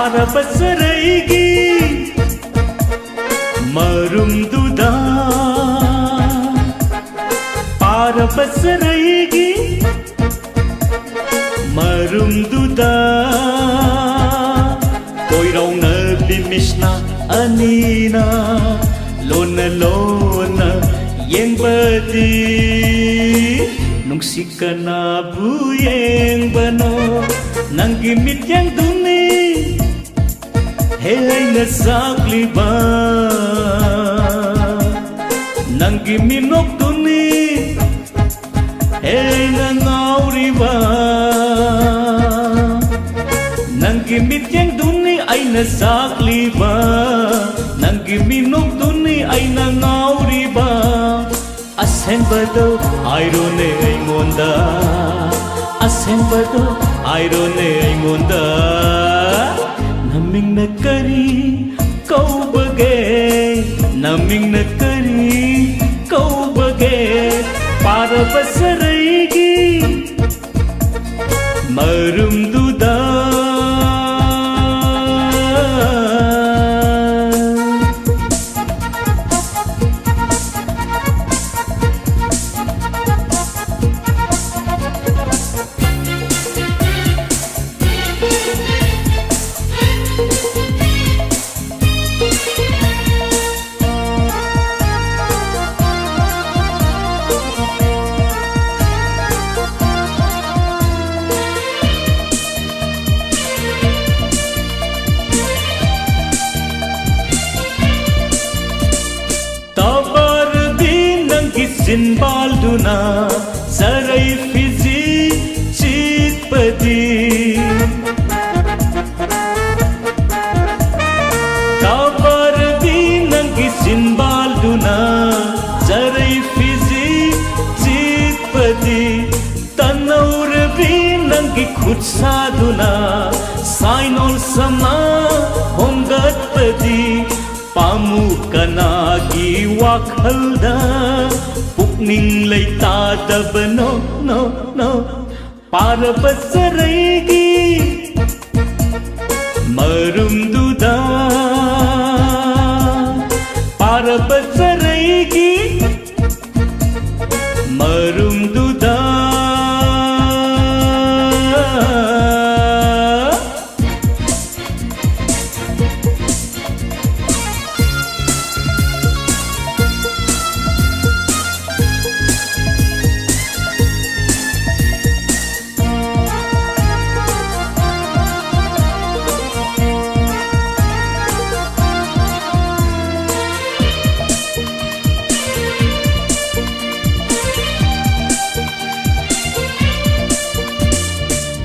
पारबसरैगी मरुमदुदा पारबसरैगी मरुमदुदा कोइरौना बिमिसना अनीना लोना लोना yengbadi nungsikanabu yengbano nanggimit yang duni hey nasakliba nanggiminok duni hey nangauriba nanggimit yang duni ay nasakliba nanggiminok duni ay nangauriba Asenbado ayrone aingonda Asenbado ayrone aingonda naming nakari kaubage naming nakari kaubage parabasaraygi marumduda Sinbalduna saray fizi chitpadi kabar dinangi sinbalduna saray fizi chitpadi tanaur binangi khutsaduna sainol sama hongatpadi pamukanagi wakhalda Pukning laytadaba no no no Parabasaraygi marumduda Parabasaraygi marumduda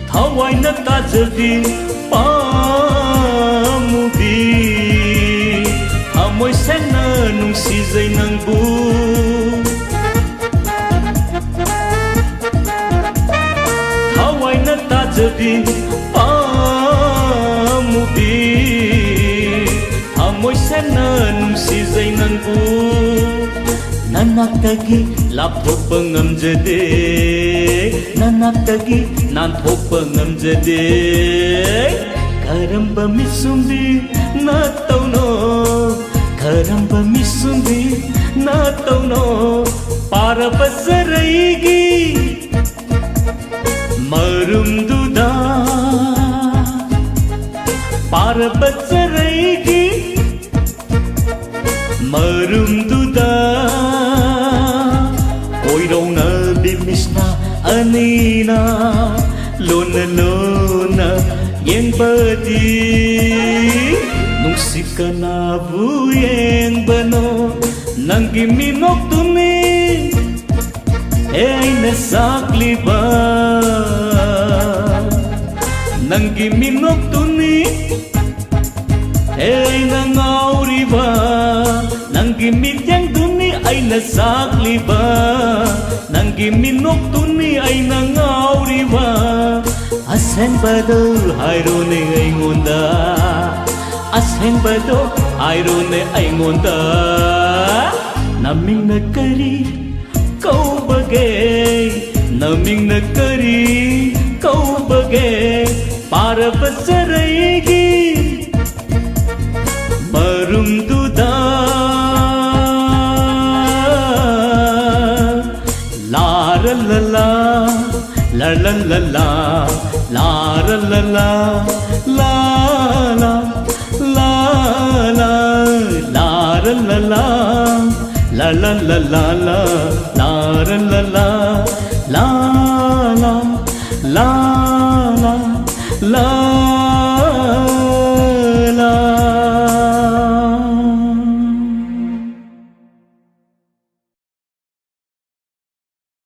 Hawai na tajadi pamubi Amoy sena nung sizay ng bu Hawai na tajadi pamubi Amoy sena nung sizay ng bu Nanakagi lapok pangamjade Nanakagi nanthok pangamjade Karamba misumbi natauno Karamba misumbi natauno Parabasaraygi marumduda Parabasaraygi marumduda Koirona bimisna anina Lona lona yengbadi Nungsikanabu yengbano Nanggiminok duni Ay nasakliba Nanggiminok duni Ay nangauriba Nanggimit yang duni ay nasakliba Nanggiminok duni ay nangauriba Asenbado ayrone aingonda Asenbado ayrone aingonda Naming nakari kaubage naming nakari kaubage parabasaraygi ಲಾರಲ್ಲಲ್ಲ ಲಳಲ್ಲಲ್ಲ ಲಾರಲ್ಲಲ್ಲ ಲಾಲ ಲಾಲ ಲಾರಲ್ಲಲ್ಲ ಲಳಲ್ಲಲ್ಲ ಲಾರಲ್ಲಲ್ಲ